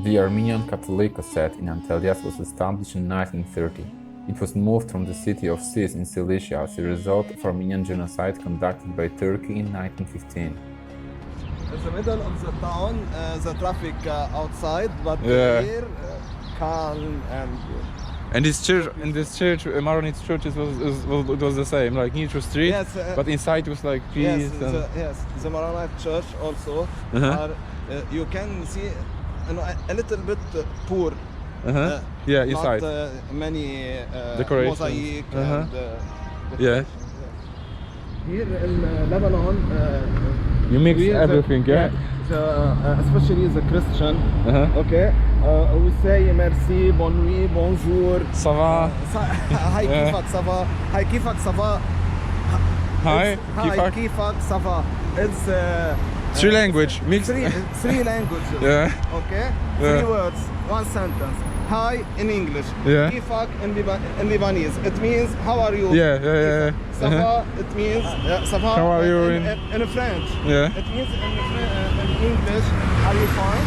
The Armenian Catholicosate in Antalya was established in 1930. It was moved from the city of Sis in Cilicia as a result of Armenian genocide conducted by Turkey in 1915. In the middle of the town, the traffic outside, but Yeah. here calm and And this church, Maronite church, it was the same, like near the street, Yes, but inside was like peace. yes, the Maronite church also. Are, you can see a little bit poor. Yeah, inside. Not many Decorations. mosaic and Yeah. here in Lebanon. You mix everything, yeah? Especially the Christian. Okay. We say merci, bonne nuit, bonjour. Ça va? Hi, kifak, ça va? Hi, kifak, ça va? Hi, Hi, kifak, ça va? It's three language, mix. three languages. Yeah. Okay. Yeah. 3 words, 1 sentence. Hi in English. Yeah. Kifak in Lebanese. It means how are you? Yeah. Ça va, it means ça va. How are you in French? Yeah. It means in English, are you fine?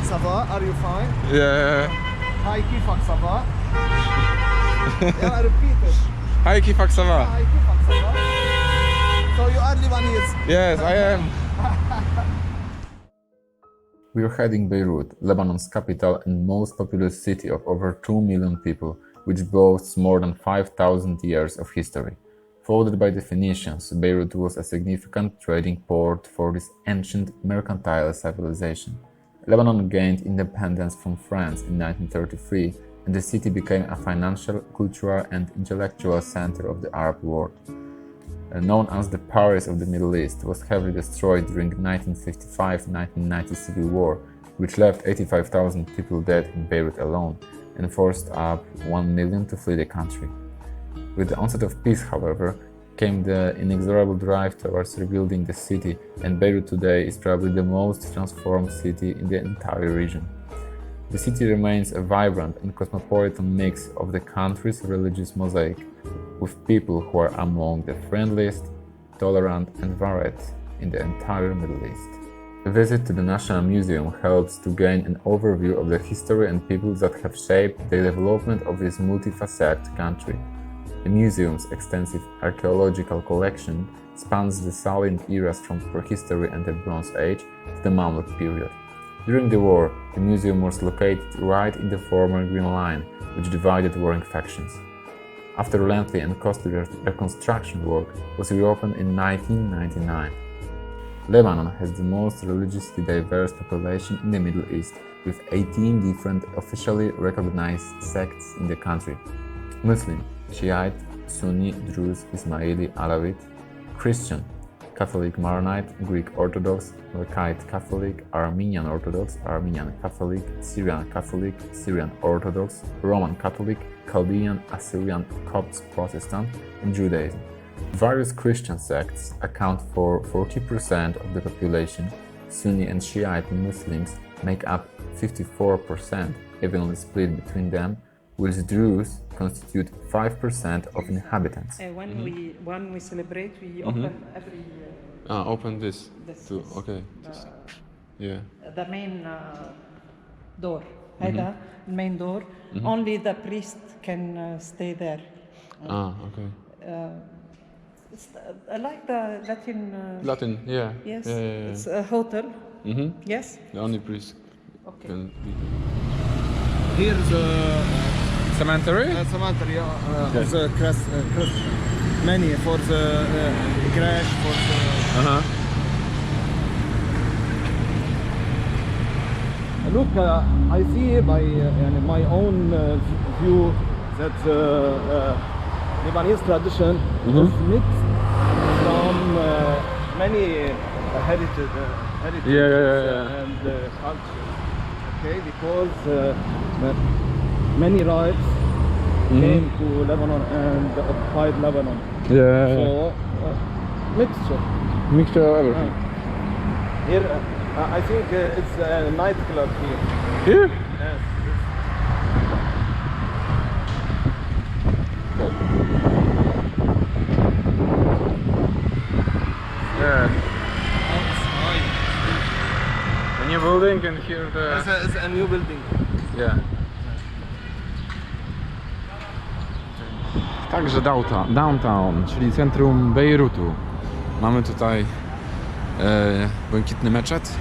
Ça va, are you fine? Yeah. Hi, kifak, ça va? Yeah, repeat it. Hi, kifak, ça va? Hi, kifak, ça va? So you are Lebanese? Yes, I am. We are heading Beirut, Lebanon's capital and most populous city of over 2 million people, which boasts more than 5,000 years of history. Founded by the Phoenicians, Beirut was a significant trading port for this ancient mercantile civilization. Lebanon gained independence from France in 1933, and the city became a financial, cultural, and intellectual center of the Arab world. Known as the Paris of the Middle East, was heavily destroyed during the 1955-1990 civil war, which left 85,000 people dead in Beirut alone and forced up 1 million to flee the country. With the onset of peace, however, came the inexorable drive towards rebuilding the city, and Beirut today is probably the most transformed city in the entire region. The city remains a vibrant and cosmopolitan mix of the country's religious mosaic, with people who are among the friendliest, tolerant, and varied in the entire Middle East. A visit to the National Museum helps to gain an overview of the history and peoples that have shaped the development of this multifaceted country. The museum's extensive archaeological collection spans the salient eras from prehistory and the Bronze Age to the Mamluk period. During the war, the museum was located right in the former Green Line, which divided warring factions. After lengthy and costly reconstruction work, was reopened in 1999. Lebanon has the most religiously diverse population in the Middle East, with 18 different officially recognized sects in the country: Muslim, Shiite, Sunni, Druze, Ismaili, Alawite, Christian, Catholic Maronite, Greek Orthodox, Melkite Catholic, Armenian Orthodox, Armenian Catholic, Syrian Catholic, Syrian Orthodox, Roman Catholic, Chaldean, Assyrian, Copts Protestant, and Judaism. Various Christian sects account for 40% of the population. Sunni and Shiite Muslims make up 54%, evenly split between them, whilst Druze constitute 5% of inhabitants. When we celebrate, we open every. Open this. This. Okay. Yeah. The main door. هذا main door. Only the priest can stay there. Okay. It's like the Latin. Latin, yeah. Yes. Yeah. It's a hotel. Yes. The only priest Okay. can be. Here's Cemetery? cemetery of the Christian. Many for the crash, for the... Look, I see by my own view that Lebanese tradition is mixed from many heritage and cultures. Okay, because many tribes came to Lebanon and occupied Lebanon. So Mixture of everything. Here, I think it's a nightclub here. Here? Yes. Yeah. The new building? building and here the... It's a new building. Yeah. Także downtown, czyli centrum Bejrutu. Mamy tutaj błękitny meczet,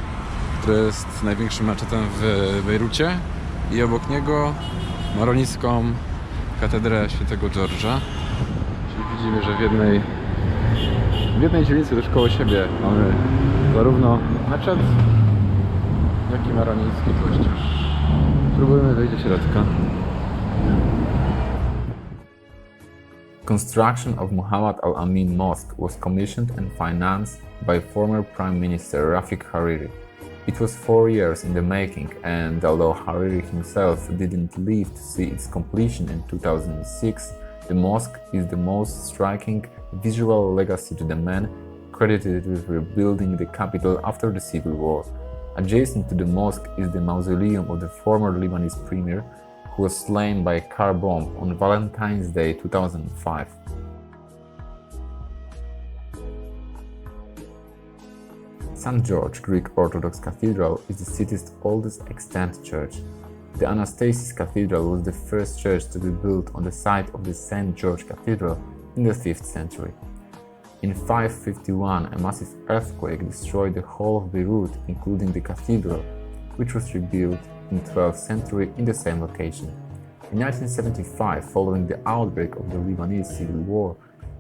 który jest największym meczetem w Bejrucie, i obok niego maronicką katedrę świętego George'a. Czyli widzimy, że w jednej dzielnicy też koło siebie mamy zarówno meczet, jak i maronicki kościół. Spróbujemy wejść do środka. Construction of Muhammad Al-Amin Mosque was commissioned and financed by former Prime Minister Rafik Hariri. It was 4 years in the making, and although Hariri himself didn't live to see its completion in 2006, the mosque is the most striking visual legacy to the man credited with rebuilding the capital after the civil war. Adjacent to the mosque is the mausoleum of the former Lebanese premier, who was slain by a car bomb on Valentine's Day 2005. St. George Greek Orthodox Cathedral is the city's oldest extant church. The Anastasis Cathedral was the first church to be built on the site of the St. George Cathedral in the 5th century. In 551, a massive earthquake destroyed the whole of Beirut, including the cathedral, which was rebuilt in the 12th century in the same location. In 1975, following the outbreak of the Lebanese Civil War,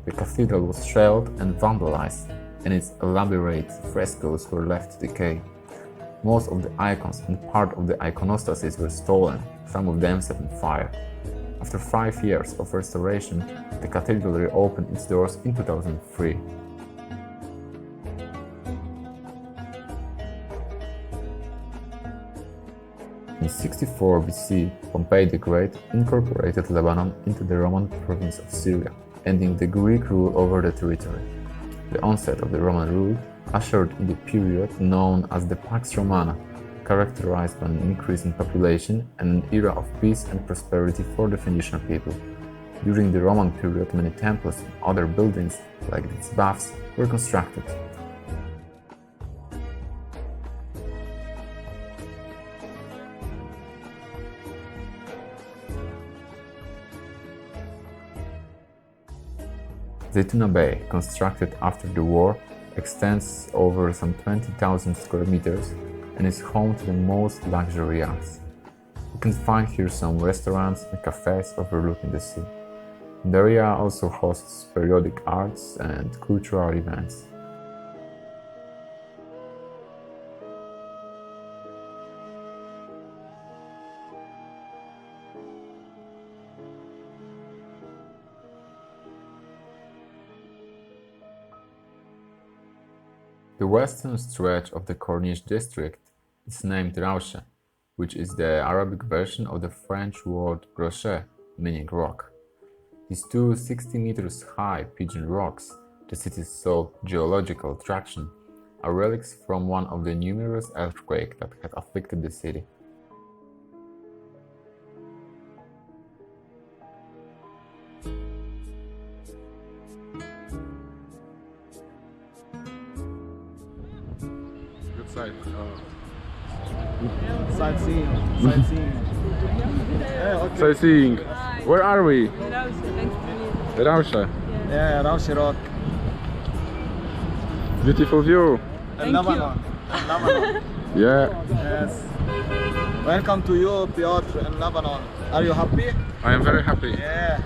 the cathedral was shelled and vandalized, and its elaborate frescoes were left to decay. Most of the icons and part of the iconostasis were stolen, some of them set on fire. After 5 years of restoration, the cathedral reopened its doors in 2003. In 64 BC, Pompey the Great incorporated Lebanon into the Roman province of Syria, ending the Greek rule over the territory. The onset of the Roman rule ushered in the period known as the Pax Romana, characterized by an increase in population and an era of peace and prosperity for the Phoenician people. During the Roman period, many temples and other buildings, like its baths, were constructed. Zaytuna Bay, constructed after the war, extends over some 20,000 square meters and is home to the most luxury yachts. You can find here some restaurants and cafes overlooking the sea. The area also hosts periodic arts and cultural events. The western stretch of the Corniche district is named Roche, which is the Arabic version of the French word rocher, meaning rock. These two 60 meters high pigeon rocks, the city's sole geological attraction, are relics from one of the numerous earthquakes that had afflicted the city. Good side. Sightseeing. Sightseeing. Yeah, okay. Sightseeing. Where are we? Rausha. Yeah, Raushi Rock. Beautiful view. Lebanon. Lebanon. Yeah. Yes. Welcome to you, Piotr, in Lebanon. Are you happy? I am very happy. Yeah.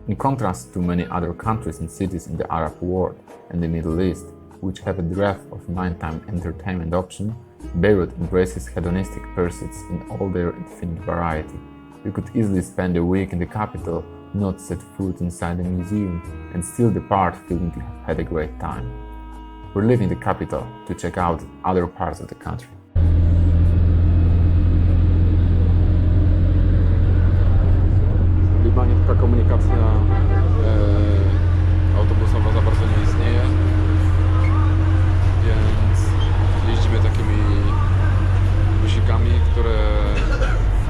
In contrast to many other countries and cities in the Arab world and the Middle East, which have a dearth of nighttime entertainment option, Beirut embraces hedonistic pursuits in all their infinite variety. You could easily spend a week in the capital, not set foot inside a museum, and still depart feeling to have had a great time. We're leaving the capital to check out other parts of the country. W Libanie taka komunikacja autobusowa za bardzo nie istnieje, więc jeździmy takimi busikami, które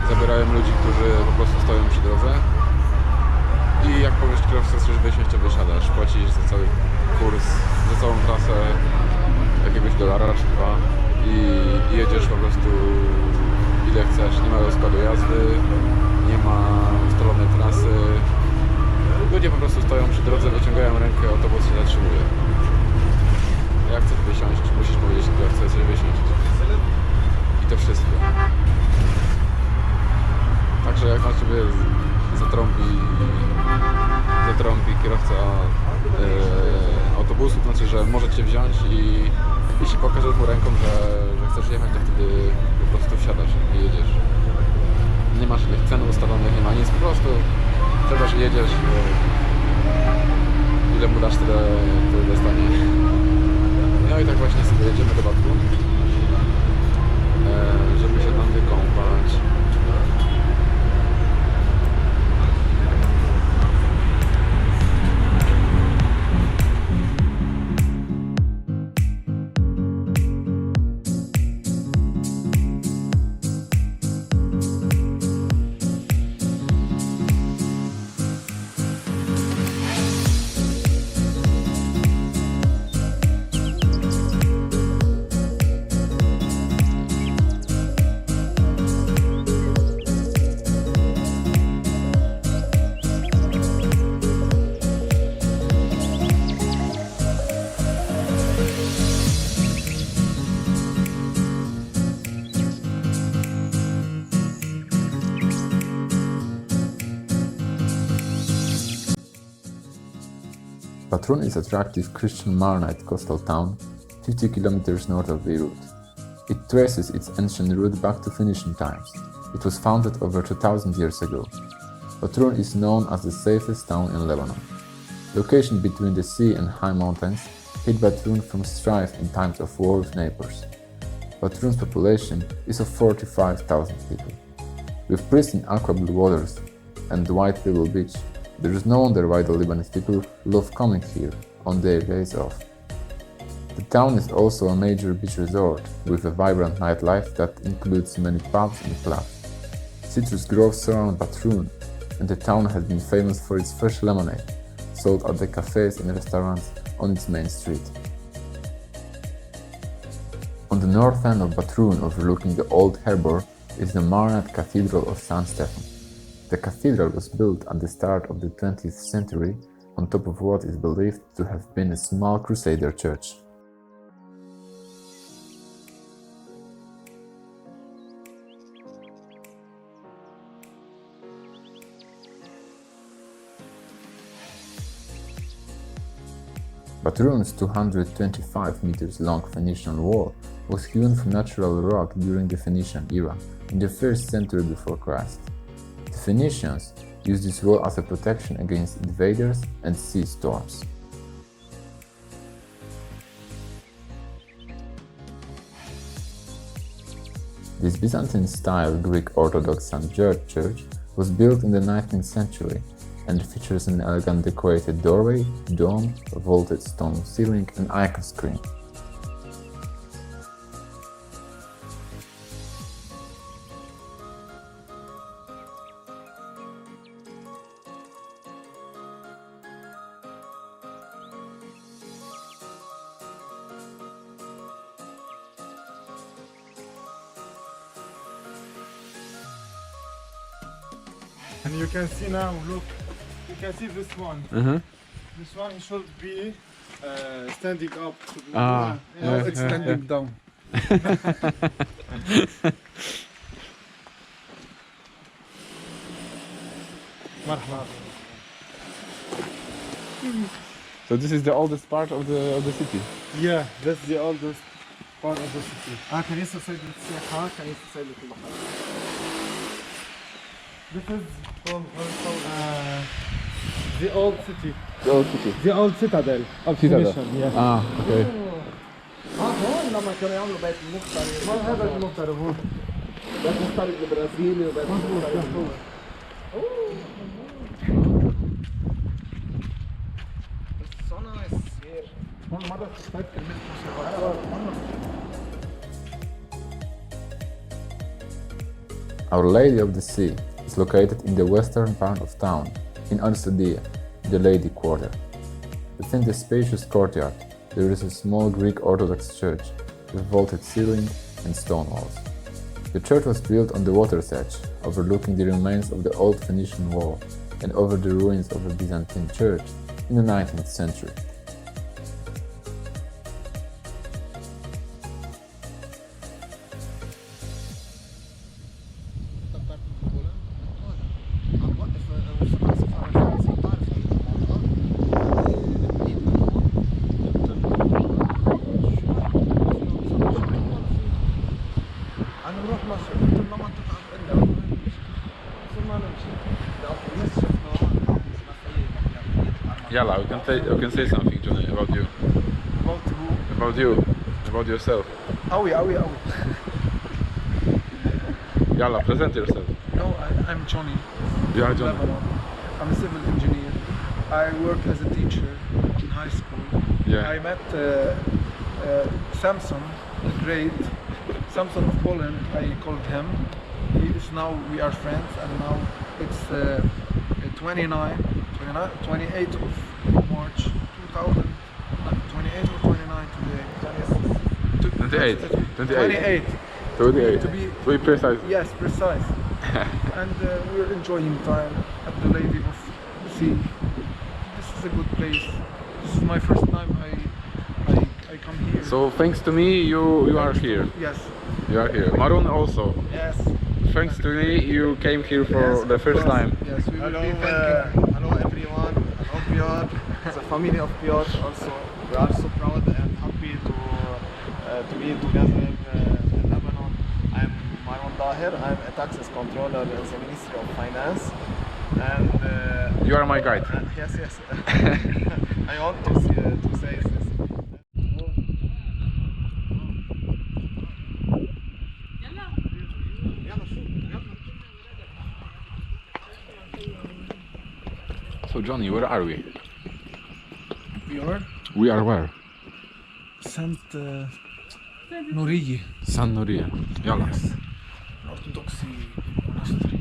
zabierają ludzi, którzy po prostu stoją przy drodze. I jak powiesz kierowcy, chcesz wysiąść, to wysiadasz, płacisz za cały kurs, za całą trasę jakiegoś dolara czy dwa i jedziesz po prostu ile chcesz. Nie ma rozkładu jazdy, nie ma ustalonej trasy. Ludzie po prostu stoją przy drodze, wyciągają rękę, autobus się zatrzymuje. Jak chcesz wysiąść, musisz powiedzieć, jak chcesz wysiąść. I to wszystko. Także jak na ciebie zatrąbi kierowca autobusu, to znaczy, że może cię wziąć i jeśli pokażesz mu ręką, że chcesz jechać, to wtedy po prostu wsiadasz i jedziesz. Nie masz żadnych cen ustalonych, nie ma nic, po prostu wsiadasz i jedziesz. Ile mu dasz, tyle dostanie. No i tak właśnie sobie jedziemy do Batroun, żeby się tam wykąpać. Batroun is an attractive Christian Maronite coastal town, 50 kilometers north of Beirut. It traces its ancient root back to Phoenician times. It was founded over 2000 years ago. Batroun is known as the safest town in Lebanon. Location between the sea and high mountains hid Batroun from strife in times of war with neighbors. Batroun's population is of 45,000 people. With pristine aqua blue waters and the white pebble beach, there is no wonder why the Lebanese people love coming here on their days off. The town is also a major beach resort with a vibrant nightlife that includes many pubs and clubs. Citrus groves surround Batroun, and the town has been famous for its fresh lemonade, sold at the cafes and restaurants on its main street. On the north end of Batroun, overlooking the old harbour, is the Maronite Cathedral of St. Stephen. The cathedral was built at the start of the 20th century on top of what is believed to have been a small Crusader church. Batroun's 225 meters long Phoenician wall was hewn from natural rock during the Phoenician era, in the 1st century before Christ. The Phoenicians used this wall as a protection against invaders and sea storms. This Byzantine-style Greek Orthodox St. George Church was built in the 19th century and features an elegant decorated doorway, dome, a vaulted stone ceiling and icon screen. And you can see now, look, you can see this one. This one should be standing up. Now it's standing down. Marhaba. So this is the oldest part of the city. Yeah, that's the oldest part of the city. كان لسه سيد السياحة كان لسه سيد السياحة. This is the old city. The old city. The old citadel of Phoenician. Yeah. Okay. هون لما كانوا يعملوا بيت المختار. ما هذا المختار هون. بيت المختار البرازيلي وبيت المختار. It's so nice here. هون مرة صيد كلمة Our Lady of the Sea is located in the western part of town, in Antalya, the Lady Quarter. Within the spacious courtyard, there is a small Greek Orthodox church, with vaulted ceiling and stone walls. The church was built on the water's edge, overlooking the remains of the old Phoenician wall and over the ruins of a Byzantine church in the 19th century. Yalla, we can say something, Johnny, about you. About who? About you. About yourself. Awi. Yalla, present yourself. No, I'm Johnny. You are from Johnny. Lebanon. I'm a civil engineer. I work as a teacher in high school. Yeah. I met Samson, the great Samson of Poland. I called him. He is now, we are friends, and now it's 28th of March 2000. 28 or 29 today? 28. 28. To be precise. Yes, precise. And we're enjoying time at the Lady of the Sea. This is a good place. This is my first time I come here. So thanks to me, you are here. Yes. You are here. Marun also. Yes. Thanks to me, you came here for the first time. Yes, we will Hello, be thanking. hello everyone. Hello Piotr. The family of Piotr also. We are so proud and happy to be together in Lebanon. I'm Marwan Daher. I'm a taxes controller in the Ministry of Finance. And You are my guide. yes. I want to say this. So Johnny, where are we? We are We are where? Saint Nourieh, San Nourieh. Yalla. Orthodox monastery.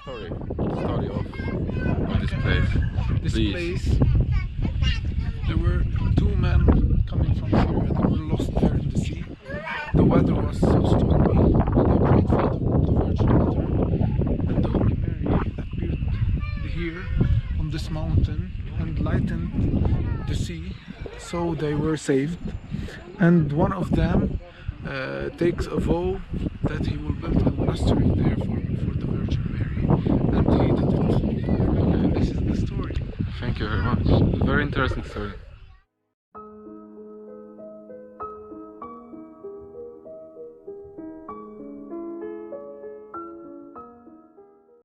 The story of this place. This Please. place, there were two men coming from Syria that were lost there in the sea. The weather was so stormy. They prayed for the Virgin Mother, and the Holy Mary appeared here on this mountain and lightened the sea, so they were saved. And one of them takes a vow that he will build a monastery there for the Virgin Mary, and he did it. And this is the story. Thank you very much. Very interesting story.